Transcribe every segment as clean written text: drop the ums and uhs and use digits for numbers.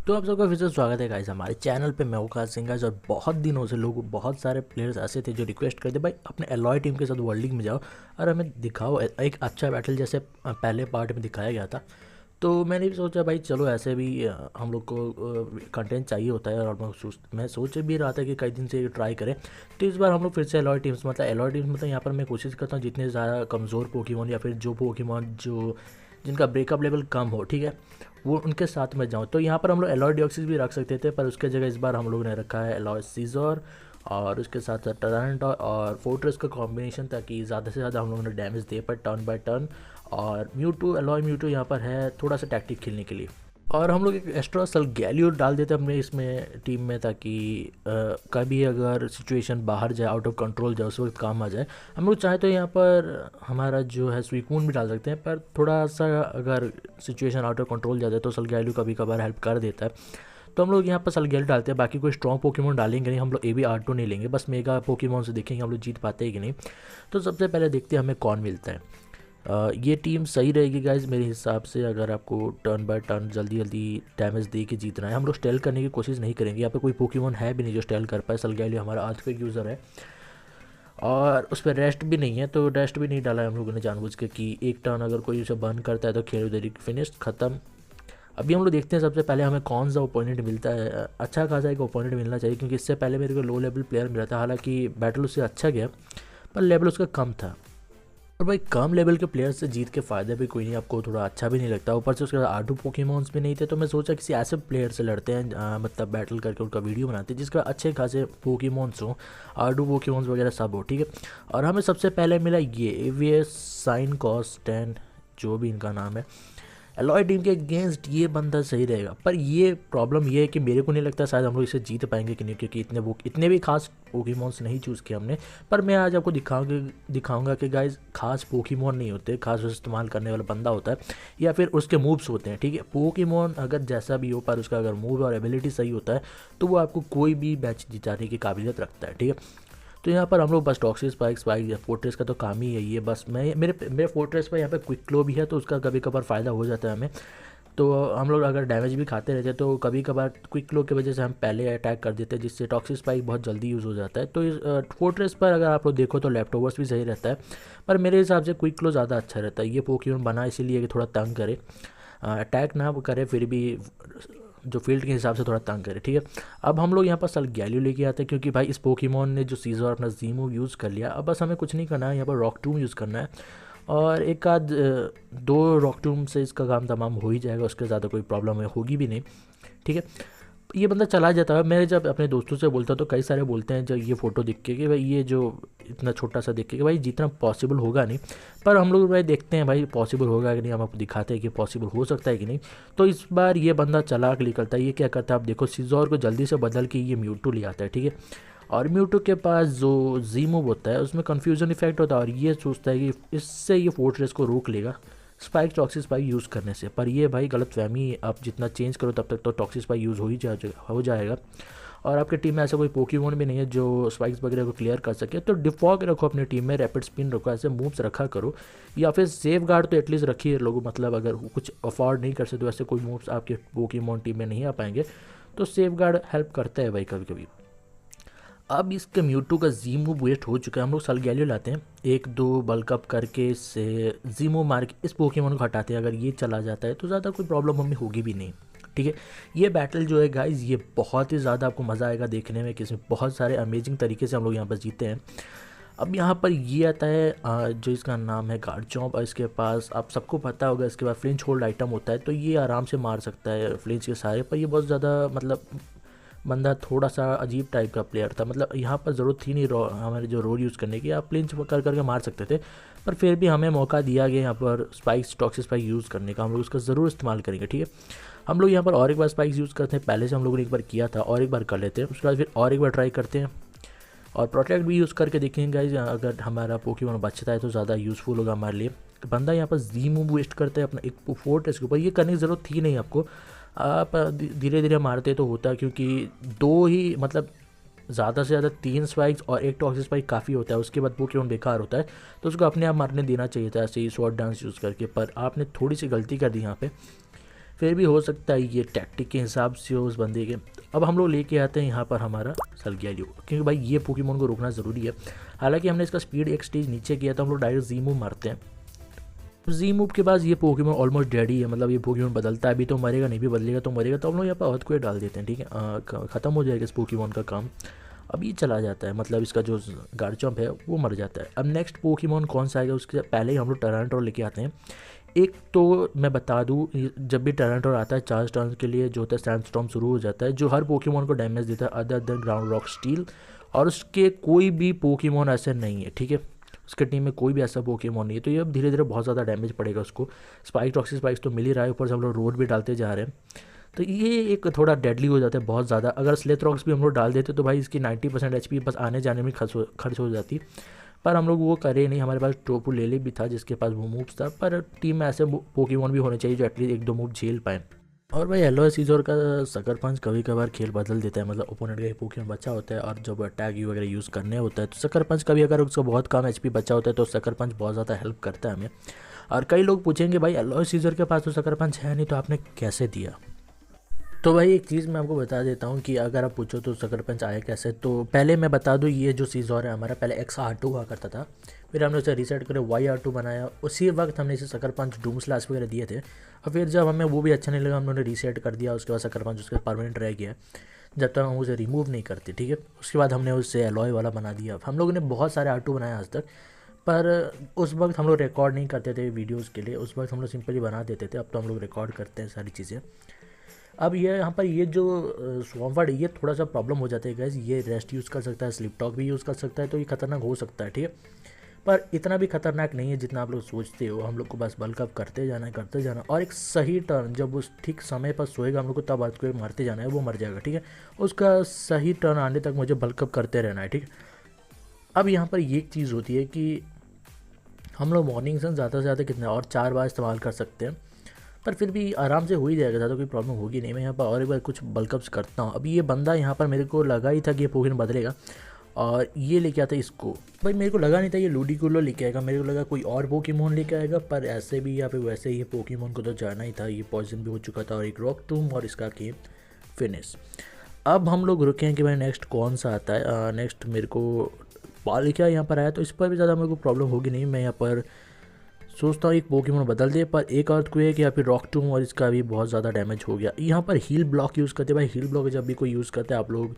तो आप सबका फिर से स्वागत है गाइस हमारे चैनल पे। मैं वकास सिंह गाइस, और बहुत दिनों से बहुत सारे प्लेयर्स ऐसे थे जो रिक्वेस्ट करते भाई अपने एलॉय टीम के साथ वर्ल्ड लीग में जाओ और हमें दिखाओ एक अच्छा बैटल जैसे पहले पार्ट में दिखाया गया था। तो मैंने भी सोचा भाई चलो ऐसे भी हम लोग को कंटेंट चाहिए होता है, और मैं सोच भी रहा था कि कई दिन से ट्राई करें। तो इस बार हम लोग फिर से एलॉय टीम्स मतलब यहाँ पर मैं कोशिश करता हूँ जितने ज़्यादा कमज़ोर पोकेमॉन या फिर जो पोकेमॉन जो जिनका ब्रेकअप लेवल कम हो, ठीक है, वो उनके साथ में जाऊँ। तो यहाँ पर हम लोग एलॉय डिऑक्सिस भी रख सकते थे, पर उसके जगह इस बार हम लोग ने रखा है एलॉय सीजर और उसके साथ साथ टरांट और फोर्ट्रेस का कॉम्बिनेशन, ताकि ज़्यादा से ज़्यादा हम लोगों ने डैमेज दे पर टर्न बाय टर्न। और म्यूटू एलॉय म्यूटू यहाँ पर है थोड़ा सा टैक्टिक खेलने के लिए। और हम लोग एक एक्स्ट्रा सलगैलियो डाल देते अपने इसमें टीम में, ताकि कभी अगर सिचुएशन बाहर जाए, आउट ऑफ कंट्रोल जाए, उस वक्त काम आ जाए। हम लोग चाहे तो यहाँ पर हमारा जो है स्वीकून भी डाल सकते हैं, पर थोड़ा सा अगर सिचुएशन आउट ऑफ कंट्रोल जाता है तो सलगैलियो कभी कभार हेल्प कर देता है। तो हम लोग यहाँ पर सलगैलियो डालते हैं, बाकी कोई स्ट्रॉन्ग पोकेमॉन डालेंगे नहीं। हम लोग ए बी आर टू नहीं लेंगे, बस मेगा पोकेमॉन से देखेंगे हम लोग जीत पाते हैं कि नहीं। तो सबसे पहले देखते हैं हमें कौन मिलता है। ये टीम सही रहेगी गाइज मेरे हिसाब से। अगर आपको टर्न बाय टर्न जल्दी जल्दी डैमेज दे के जीतना है, हम लोग स्टेल करने की कोशिश नहीं करेंगे। यहाँ पे कोई पोकेमॉन है भी नहीं जो स्टेल कर पाए। सलगैलियो हमारा आर्चक्वेक यूज़र है और उस पर रेस्ट भी नहीं है, तो रेस्ट भी नहीं डाला है हम लोगों ने जानबूझ के कि एक टर्न अगर कोई उसे बर्न करता है तो खेल उधर फिनिश ख़त्म। अभी हम लोग देखते हैं सबसे पहले हमें कौन सा ओपोनेंट मिलता है। अच्छा खासा एक ओपोनेंट मिलना चाहिए, क्योंकि इससे पहले मेरे को लो लेवल प्लेयर मिला था। हालांकि बैटल उससे अच्छा गया पर लेवल उसका कम था। और भाई कम लेवल के प्लेयर से जीत के फ़ायदा भी कोई नहीं, आपको थोड़ा अच्छा भी नहीं लगता। ऊपर से उसके बाद आर2 पोकेमॉन्स भी नहीं थे, तो मैं सोचा किसी ऐसे प्लेयर से लड़ते हैं, मतलब बैटल करके उनका वीडियो बनाते हैं जिसका अच्छे खासे पोकेमॉन्स हो, आर2 पोकेमॉन्स वगैरह सब हो, ठीक है। और हमें सबसे पहले मिला ये एवीएस साइन कॉस्टेन, जो भी इनका नाम है। एलॉय टीम के अगेंस्ट ये बंदा सही रहेगा, पर ये प्रॉब्लम ये है कि मेरे को नहीं लगता शायद हम लोग इसे जीत पाएंगे कि नहीं, क्योंकि इतने भी खास पोकेमॉन्स नहीं चूज़ किए हमने। पर मैं आज आपको दिखाऊंगा कि गाइज खास पोकेमॉन नहीं होते, खास इस्तेमाल करने वाला बंदा होता है या फिर उसके मूव्स होते हैं, ठीक है। पोकेमॉन अगर जैसा भी हो, पर उसका अगर मूव और एबिलिटी सही होता है तो वो आपको कोई भी मैच जिताने की काबिलियत रखता है, ठीक है। तो यहाँ पर हम लोग बस टॉक्सिक स्पाइक या फोर्ट्रेस का तो काम ही है ये। बस मेरे फोर्ट्रेस पर यहाँ पे क्विक क्लो भी है, तो उसका कभी कभार फ़ायदा हो जाता है हमें। तो हम लोग अगर डैमेज भी खाते रहते हैं तो कभी कभार क्विक क्लो की वजह से हम पहले अटैक कर देते हैं, जिससे टॉक्सिक स्पाइक बहुत जल्दी यूज़ हो जाता है। तो इस फोर्ट्रेस पर अगर आप लोग देखो तो लेफ्टओवर्स भी सही रहता है, पर मेरे हिसाब से क्विक क्लो ज़्यादा अच्छा रहता है। ये पोकेमॉन बना इसीलिए कि थोड़ा तंग करे, अटैक ना करे, फिर भी जो फील्ड के हिसाब से थोड़ा तंग करे, ठीक है। अब हम लोग यहाँ पर सलगैलियो लेके आते हैं, क्योंकि भाई इस पोकेमॉन ने जो सीजर अपना जीमो यूज़ कर लिया। अब बस हमें कुछ नहीं करना है, यहाँ पर रॉक टूम यूज़ करना है और एक आध दो रॉक टूम से इसका काम तमाम हो ही जाएगा। उसके ज़्यादा कोई प्रॉब्लम होगी भी नहीं, ठीक है। ये बंदा चला जाता है। मैं जब अपने दोस्तों से बोलता हूँ तो कई सारे बोलते हैं जब ये फ़ोटो दिख के कि भाई ये जो इतना छोटा सा दिख के कि भाई जितना पॉसिबल होगा नहीं। पर हम लोग भाई देखते हैं भाई पॉसिबल होगा कि नहीं, हम आपको दिखाते हैं कि पॉसिबल हो सकता है कि नहीं। तो इस बार ये बंदा चालाक निकलता है। ये क्या करता है, आप देखो सीजोर को जल्दी से बदल के ये म्यूटू ले आता है, ठीक है। और म्यूटू के पास जो जी मूव होता है उसमें कन्फ्यूजन इफेक्ट होता है, और ये सोचता है कि इससे ये फोर्ट्रेस को रोक लेगा स्पाइक टॉक्सिक स्पाइक यूज़ करने से। पर ये भाई गलतफहमी, आप जितना चेंज करो तब तक तो टॉक्सिक स्पाइक यूज़ हो जाएगा। और आपकी टीम में ऐसा कोई पोकेमॉन भी नहीं है जो स्पाइक्स वगैरह को क्लियर कर सके। तो डिफॉग रखो अपनी टीम में, रैपिड स्पिन रखो, ऐसे मूव्स रखा करो, या फिर सेफ गार्ड तो एटलीस्ट रखिए लोगों। मतलब अगर कुछ अफोर्ड नहीं कर सकते तो ऐसे कोई मूव्स आपके पोकेमॉन टीम में नहीं आ पाएंगे, तो सेफ गार्ड हेल्प करता है भाई कभी कभी। अब इसके म्यूटू का जी मूव वेस्ट हो चुका है। हम लोग सलगैलियो लाते हैं, एक दो बल्कअप करके इससे जी मूव मार के इस पोकेमॉन को हटाते हैं। अगर ये चला जाता है तो ज़्यादा कोई प्रॉब्लम हमें होगी भी नहीं, ठीक है। ये बैटल जो है गाइज ये बहुत ही ज़्यादा आपको मज़ा आएगा देखने में, कि इसमें बहुत सारे अमेजिंग तरीके से हम लोग यहाँ पर जीते हैं। अब यहाँ पर ये आता है जो इसका नाम है गार्चॉम्प, और इसके पास आप सबको पता होगा इसके बाद फ्लिंच होल्ड आइटम होता है, तो ये आराम से मार सकता है फ्लिंच के सारे। पर ये बहुत ज़्यादा मतलब बंदा थोड़ा सा अजीब टाइप का प्लेयर था। मतलब यहाँ पर ज़रूरत थी नहीं हमारे जो रोड यूज़ करने की, आप प्लिंच कर करके मार सकते थे। पर फिर भी हमें मौका दिया गया यहाँ पर स्पाइक्स टॉक्सिक स्पाइक यूज़ करने का, हम लोग उसका ज़रूर इस्तेमाल करेंगे, ठीक है। हम लोग यहाँ पर और एक बार स्पाइक्स यूज़ करते हैं, पहले से हम लोगों ने एक बार किया था और एक बार कर लेते हैं, उसके बाद फिर और एक बार ट्राई करते हैं। और प्रोटेक्ट भी यूज़ करके देखेंगे गाइस, अगर हमारा पोकेमॉन बचता है तो ज़्यादा यूज़फुल होगा हमारे लिए। बंदा यहाँ पर जी मूव वेस्ट करता है अपना एक फोर्ट्रेस के ऊपर, ये करने की ज़रूरत थी नहीं आपको। आप धीरे धीरे मारते तो होता, क्योंकि दो ही मतलब ज़्यादा से ज़्यादा 3 स्पाइक्स और एक टॉक्सिक स्पाइक काफ़ी होता है, उसके बाद पोकेमॉन बेकार होता है। तो उसको अपने आप मारने देना चाहिए था ऐसे ही शॉर्ट डांस यूज़ करके, पर आपने थोड़ी सी गलती कर दी यहाँ पे। फिर भी हो सकता है ये टैक्टिक के हिसाब से हो उस बंदे के। अब हम लोग लेके आते हैं यहाँ पर हमारा सलग्यालियो, क्योंकि भाई ये पोकेमोन को रोकना ज़रूरी है। हालांकि हमने इसका स्पीड एक स्टेज नीचे किया तो हम लोग डायरेक्ट जी मूव मारते हैं। जी मूव के बाद ये पोकेमोन ऑलमोस्ट डेड ही है, मतलब ये पोकेमोन बदलता है, अभी तो मरेगा, नहीं भी बदलेगा तो मरेगा। तो हम लोग यहाँ पर अर्थक्वेक डाल देते हैं, ठीक है, ख़त्म हो जाएगा इस पोकेमोन का काम। अब ये चला जाता है, मतलब इसका जो गार्चम्प है वो मर जाता है। अब नेक्स्ट पोकेमोन कौन सा आएगा उसके पहले ही हम लोग टरानटोर लेके आते हैं। एक तो मैं बता दूँ, जब भी टरानटोर आता है 4 टर्न के लिए जो होता है सैंडस्टॉर्म शुरू हो जाता है, जो हर पोकेमोन को डैमेज देता है other than ground rock steel. और उसके कोई भी पोकेमोन ऐसे नहीं है, ठीक है, उसके टीम में कोई भी ऐसा पोकेमोन नहीं है। तो ये अब धीरे धीरे बहुत ज़्यादा डैमेज पड़ेगा उसको। स्पाइक टॉक्सिक स्पाइक्स तो मिल ही रहा है, ऊपर से हम लोग रोड भी डालते जा रहे हैं, तो ये एक थोड़ा डेडली हो जाता है बहुत ज़्यादा। अगर स्लेथ रॉक्स भी हम लोग डाल देते तो भाई इसकी 90% एचपी बस आने जाने में खर्च हो जाती, पर हम लोग वो करे नहीं। हमारे पास टोपू लेले भी था जिसके पास वो मूव्स था, पर टीम में ऐसे पोकेमोन भी होने चाहिए जो एटलीस्ट 1-2 मूव झेल पाएँ। और भाई एलोय सीजर का सकर पंच कभी कभार खेल बदल देता है, मतलब ओपोनेंट का पोकेमोन बचा होता है और जब अटैक वगैरह यूज़ करने होता है तो सकर पंच कभी अगर उसका बहुत कम एचपी बचा होता है तो सकर पंच बहुत ज़्यादा हेल्प करता है हमें। और कई लोग पूछेंगे भाई एलोय सीजर के पास तो सकर पंच है नहीं तो आपने कैसे दिया। तो भाई एक चीज़ मैं आपको बता देता हूँ कि अगर आप पूछो तो सकर पंच आया कैसे, तो पहले मैं बता दूँ ये जो सीजर है हमारा पहले XR2 हुआ करता था, फिर हमने उसे रीसेट करके YR2 बनाया। उसी वक्त हमने इसे सकर पंच डूम स्लैश वगैरह दिए थे, और फिर जब हमें वो भी अच्छा नहीं लगा हमने रीसेट कर दिया। उसके बाद सकर पंच उसके परमानेंट रह गया जब तक हम उसे रिमूव नहीं करते, ठीक है। उसके बाद हमने उसे एलॉय वाला बना दिया। हम लोगों ने बहुत सारे R2 बनाए आज तक, पर उस वक्त हम लोग रिकॉर्ड नहीं करते थे वीडियोज़ के लिए, उस वक्त हम लोग सिंपली बना देते थे। अब तो हम लोग रिकॉर्ड करते हैं सारी चीज़ें। अब ये यहाँ पर ये जो स्वॉम्पवर्ड ये थोड़ा सा प्रॉब्लम हो जाता है गैस, ये रेस्ट यूज़ कर सकता है, स्लिप टॉक भी यूज़ कर सकता है, तो ये खतरनाक हो सकता है, ठीक है, पर इतना भी खतरनाक नहीं है जितना आप लोग सोचते हो। हम लोग को बस बल्क अप करते जाना है, करते जाना, और एक सही टर्न जब उस ठीक समय पर सोएगा हम लोग को तब अर्थक्वेक मारते जाना है, वो मर जाएगा, ठीक है। उसका सही टर्न आने तक मुझे बल्क अप करते रहना है, ठीक है। अब यहाँ पर ये एक चीज़ होती है कि हम लोग मॉर्निंग से ज़्यादा कितने और 4 बार इस्तेमाल कर सकते हैं, पर फिर भी आराम से हो ही जाएगा, ज़्यादा कोई प्रॉब्लम होगी नहीं। मैं यहाँ पर और एक बार कुछ बल्कअप्स करता हूँ। अभी ये बंदा यहाँ पर मेरे को लगा ही था कि ये पोकेमोन बदलेगा और ये लेके आता है इसको। भाई मेरे को लगा नहीं था ये लूडिकुलो लेके आएगा, मेरे को लगा कोई और पोकेमोन लेके आएगा, पर ऐसे भी यहाँ पे वैसे ही पोकेमोन को तो जाना ही था। ये पॉइजन भी हो चुका था और एक रॉक टूम और इसका गेम फिनिश। अब हम लोग रुके हैं कि भाई नेक्स्ट कौन सा आता है। नेक्स्ट मेरे को पालिका यहाँ पर आया, तो इस पर भी ज़्यादा मेरे को प्रॉब्लम होगी नहीं। मैं यहाँ पर सोचता हूँ एक पोकेमोन बदल दे, पर एक अर्थक्वेक या फिर रॉक टूम और इसका भी बहुत ज़्यादा डैमेज हो गया। यहाँ पर हील ब्लॉक यूज़ करते हैं। भाई हील ब्लॉक जब भी कोई यूज़ करते हैं आप लोग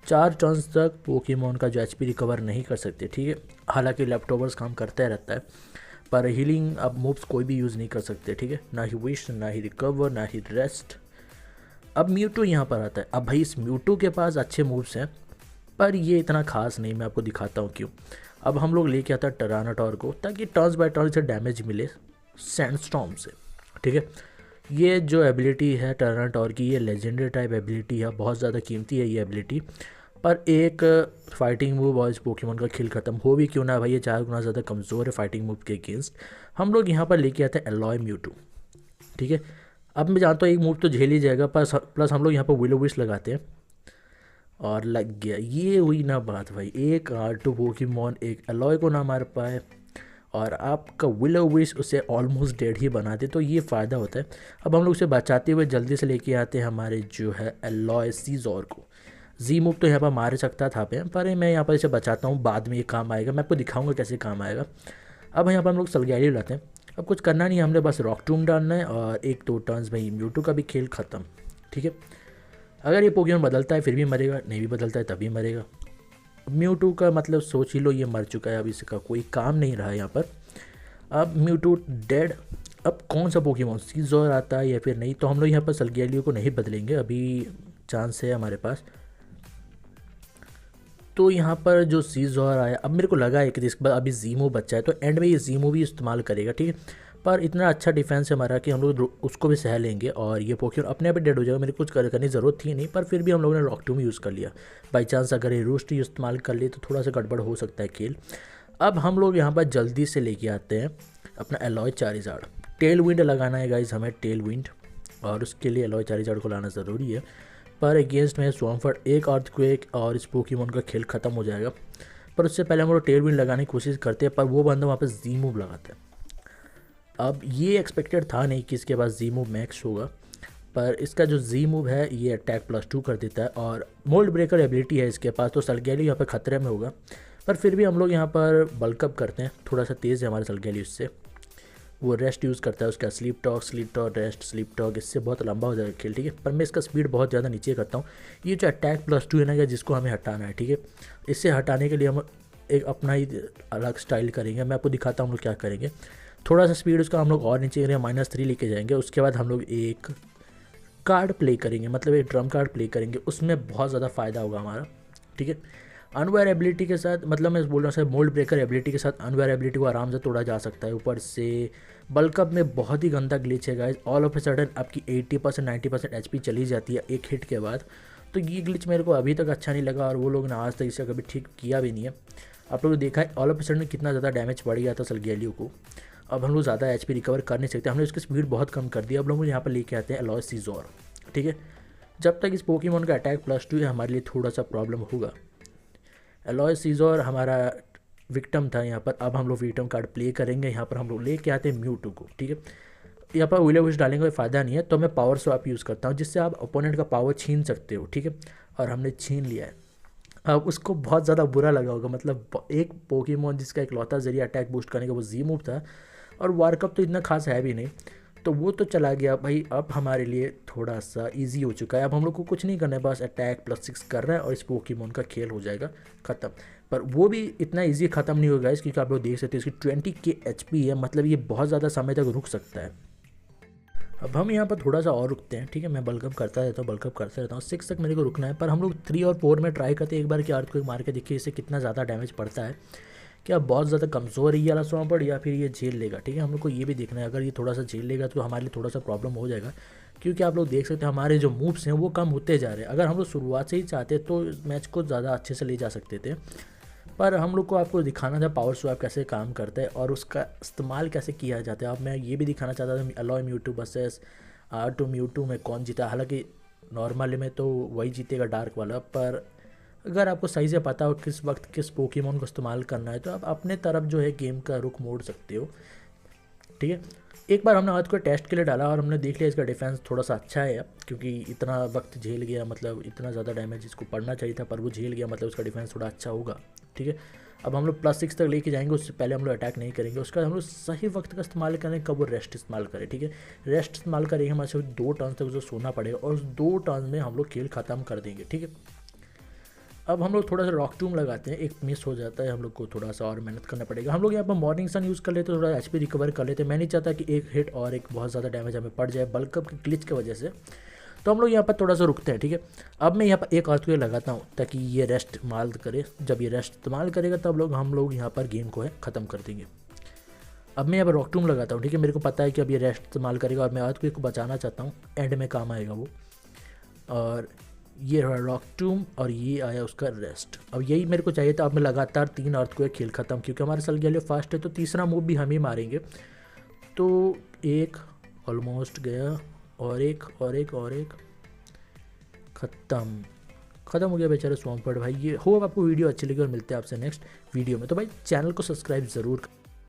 4 टर्न्स तक पोकेमोन का जो एचपी रिकवर नहीं कर सकते, ठीक है। हालांकि लैपटॉपर्स काम करता रहता है, पर हीलिंग अब मूव्स कोई भी यूज़ नहीं कर सकते, ठीक है, ना ही विश, ना ही रिकवर, ना ही रेस्ट। अब म्यूटू यहाँ पर आता है। अब भाई इस म्यूटू के पास अच्छे मूव्स हैं, पर ये इतना खास नहीं। मैं आपको दिखाता हूँ क्यों। अब हम लोग लेके आता है टरानाटोर को, ताकि टर्न्स बाय टर्न से डैमेज मिले सैंडस्टॉर्म से, ठीक है। ये जो एबिलिटी है टरानाटोर की, ये लेजेंडरी टाइप एबिलिटी है, बहुत ज़्यादा कीमती है ये एबिलिटी। पर एक फाइटिंग मूव और इस पोकेमोन का खेल ख़त्म हो भी क्यों ना भाई, ये 4 गुना ज़्यादा कमज़ोर है फाइटिंग मूव के अगेंस्ट। हम लोग यहाँ पर लेके आते हैं एलॉय म्यूटू, ठीक है। अब मैं जानता हूँ एक मूव तो झेल ही जाएगा, प्लस हम लोग यहाँ पर विलो विश लगाते हैं और लग गया। ये हुई ना बात भाई, एक R2 पोकेमोन एक एलॉय को ना मार पाए और आपका विलो विश उसे ऑलमोस्ट डेड ही बना दे, तो ये फ़ायदा होता है। अब हम लोग उसे बचाते हुए जल्दी से लेके आते हैं हमारे जो है एलॉय सीजर को। जी मूव तो यहाँ पर मार सकता था पे, पर मैं यहाँ पर इसे बचाता हूँ, बाद में ये काम आएगा, मैं आपको दिखाऊंगा कैसे काम आएगा। अब यहाँ पर हम लोग सलग्यारी लाते हैं। अब कुछ करना नहीं, हमने बस रॉक टूम डालना है और 1-2 टर्न्स भाई म्यूटू का भी खेल ख़त्म, ठीक है। अगर ये पोकेमोन बदलता है फिर भी मरेगा, नहीं भी बदलता है तभी मरेगा। म्यूटू का मतलब सोच ही लो, ये मर चुका है, अब इसका कोई काम नहीं रहा यहाँ पर। अब म्यूटू डेड। अब कौन सा पोकेमोन सीजर आता है या फिर नहीं, तो हम लोग यहाँ पर सलग्यालियो को नहीं बदलेंगे, अभी चांस है हमारे पास। तो यहाँ पर जो सीजर आया, अब मेरे को लगा है कि इसके बाद अभी जीमो बच्चा है, तो एंड में ये जीमो भी इस्तेमाल करेगा, ठीक है। पर इतना अच्छा डिफेंस है हमारा कि हम लोग उसको भी सह लेंगे और ये पोकेमोन अपने आप ही डेड हो जाएगा। मेरे कुछ करने की ज़रूरत थी नहीं, पर फिर भी हम लोगों ने रॉक टूम यूज़ कर लिया। बाई चांस अगर ये रूस्ट इस्तेमाल कर लिए तो थोड़ा सा गड़बड़ हो सकता है खेल। अब हम लोग यहाँ पर जल्दी से लेके आते हैं अपना एलॉय चारिज़ार्ड। टेल विंड लगाना है गाइज हमें, टेल विंड, और उसके लिए एलॉय चारिज़ार्ड को लाना ज़रूरी है। पर अगेंस्ट में स्वॉम्पवर्ड, एक अर्थक्वेक और इस पोकेमोन का खेल ख़त्म हो जाएगा। पर उससे पहले हम लोग टेल विंड लगाने की कोशिश करते हैं, पर वो बंदा वहाँ पर जी मूव लगाता है। अब ये एक्सपेक्टेड था नहीं कि इसके पास जी मूव मैक्स होगा, पर इसका जो जी मूव है ये अटैक +2 कर देता है और मोल्ड ब्रेकर एबिलिटी है इसके पास, तो सलगैली यहाँ पर ख़तरे में होगा। पर फिर भी हम लोग यहाँ पर बल्कअप करते हैं, थोड़ा सा तेज़ है हमारा सलगैली उससे। वो रेस्ट यूज़ करता है, उसका sleep talk rest sleep talk, इससे बहुत लंबा हो जाएगा खेल, ठीक है। पर मैं इसका स्पीड बहुत ज़्यादा नीचे करता हूँ। ये जो अटैक +2 है ना, जिसको हमें हटाना है, ठीक है। इससे हटाने के लिए हम एक अपना ही अलग स्टाइल करेंगे। मैं आपको दिखाता हूँ हम लोग क्या करेंगे। थोड़ा सा स्पीड उसका हम लोग और नीचे करेंगे, -3 लेके जाएंगे। उसके बाद हम लोग एक कार्ड प्ले करेंगे, मतलब एक ड्रम कार्ड प्ले करेंगे, उसमें बहुत ज़्यादा फ़ायदा होगा हमारा, ठीक है। अनवायर एबिलिटी के साथ, मतलब मैं बोल रहा हूँ मोल्ड ब्रेकर एबिलिटी के साथ अनवायर एबिलिटी को आराम से तोड़ा जा सकता है। ऊपर से बल्कअप में बहुत ही गंदा ग्लिच है guys, all of a sudden आपकी 80% 90% HP चली जाती है एक हिट के बाद। तो ये ग्लिच मेरे को अभी तक अच्छा नहीं लगा और वो लोग ने आज तक इसे कभी ठीक किया भी नहीं है। आप लोगों ने देखा है ऑल ऑफ ए सडन कितना ज़्यादा डैमेज बढ़ गया था सलगैलियो को। अब हम लोग ज़्यादा HP रिकवर कर नहीं सकते, हमने उसकी स्पीड बहुत कम कर दी। अब लोग यहाँ पर लेके आते हैं एलॉय सीजोर, ठीक है। जब तक इस पोकेमॉन का अटैक +2 है हमारे लिए थोड़ा सा प्रॉब्लम होगा। एलॉय सीजोर हमारा विक्टम था यहाँ पर। अब हम लोग विक्टम कार्ड प्ले करेंगे, यहाँ पर हम लोग लेके आते हैं म्यूटू को, ठीक है। यहाँ पर विले विश डालेंगे कोई फ़ायदा नहीं है, तो मैं पावर स्वैप यूज़ करता हूँ, जिससे आप ओपोनेंट का पावर छीन सकते हो, ठीक है। और हमने छीन लिया है। अब उसको बहुत ज़्यादा बुरा लगा होगा, मतलब एक पोकेमॉन जिसका इकलौता जरिए अटैक बूस्ट करने का वो जी मूव था, और वारकप तो इतना खास है भी नहीं, तो वो तो चला गया भाई। अब हमारे लिए थोड़ा सा इजी हो चुका है। अब हम लोग को कुछ नहीं करना है, बस अटैक +6 कर रहा है और इस पोकेमॉन का खेल हो जाएगा ख़त्म। पर वो भी इतना इजी ख़त्म नहीं होगा इस, क्योंकि आप लोग देख सकते हैं इसकी 20k HP है, मतलब ये बहुत ज़्यादा समय तक रुक सकता है। अब हम यहाँ पर थोड़ा सा और रुकते हैं, ठीक है। मैं बल्कअप करता रहता हूँ, बल्कअप करता रहता हूँ, 6 तक मेरे को रुकना है। पर हम लोग 3 और 4 में ट्राई करते हैं एक बार कि अर्थक्वेक मार के देखिए इससे कितना ज़्यादा डैमेज पड़ता है, क्या बहुत ज़्यादा कमज़ोर है ये वाला स्वाम्पर्ड या फिर ये झेल लेगा, ठीक है। हम लोग को ये भी देखना है, अगर ये थोड़ा सा झेल लेगा तो हमारे लिए थोड़ा सा प्रॉब्लम हो जाएगा, क्योंकि आप लोग देख सकते हैं हमारे जो मूव्स हैं वो कम होते जा रहे हैं। अगर हम लोग शुरुआत से ही चाहते तो मैच को ज़्यादा अच्छे से ले जा सकते थे, पर हम लोग को आपको दिखाना था पावर स्वैप कैसे काम करता है और उसका इस्तेमाल कैसे किया जाता है। अब मैं ये भी दिखाना चाहता था alloy Mewtwo versus R2 Mewtwo में कौन जीता। हालांकि नॉर्मली में तो वही जीतेगा डार्क वाला, पर अगर आपको सही से पता हो किस वक्त किस पोकेमॉन को इस्तेमाल करना है तो आप अपने तरफ जो है गेम का रुख मोड़ सकते हो, ठीक है। एक बार हमने आज को टेस्ट के लिए डाला और हमने देख लिया इसका डिफेंस थोड़ा सा अच्छा है, क्योंकि इतना वक्त झेल गया, मतलब इतना ज़्यादा डैमेज इसको पड़ना चाहिए था पर वो झेल गया, मतलब उसका डिफेंस थोड़ा अच्छा होगा, ठीक है। अब हम लोग +6 तक लेके जाएंगे, उससे पहले हम लोग अटैक नहीं करेंगे। उसका हम लोग सही वक्त का इस्तेमाल करें, कब वो रेस्ट इस्तेमाल करें, ठीक है। रेस्ट इस्तेमाल करेंगे हमारे से 2 टर्न तक उसे सोना पड़ेगा और उस 2 टर्न में हम लोग खेल ख़त्म कर देंगे, ठीक है। अब हम लोग थोड़ा सा रॉक टूम लगाते हैं, एक मिस हो जाता है, हम लोग को थोड़ा सा और मेहनत करना पड़ेगा। हम लोग यहाँ पर मॉर्निंग सन यूज़ कर लेते, थोड़ा HP रिकवर कर लेते। मैं नहीं चाहता कि एक हिट और एक बहुत ज़्यादा डैमेज हमें पड़ जाए बल्कअप की ग्लिच की वजह से, तो हम लोग यहाँ पर थोड़ा सा रुकते हैं, ठीक है। अब मैं यहाँ पर एक अर्थक्वेक लगाता हूँ ताकि ये रेस्ट इस्तेमाल करे। जब ये रेस्ट इस्तेमाल करेगा तब हम लोग यहाँ पर गेम को है ख़त्म कर देंगे। अब मैं यहाँ पर रॉक टूम लगाता हूँ, ठीक है। मेरे को पता है कि अब ये रेस्ट इस्तेमाल करेगा और मैं अर्थक्वेक को बचाना चाहता हूँ, एंड में काम आएगा वो। और ये रहा रॉक टूम और ये आया उसका रेस्ट। अब यही मेरे को चाहिए था। अब मैं लगातार 3 अर्थक्वेक खेल ख़त्म, क्योंकि हमारे सलगैलियो फास्ट है तो तीसरा मूव भी हम ही मारेंगे। तो एक ऑलमोस्ट गया और एक ख़त्म हो गया बेचारा स्वाम्पर्ड भाई। ये होप आपको वीडियो अच्छी लगी और मिलते हैं आपसे नेक्स्ट वीडियो में। तो भाई चैनल को सब्सक्राइब ज़रूर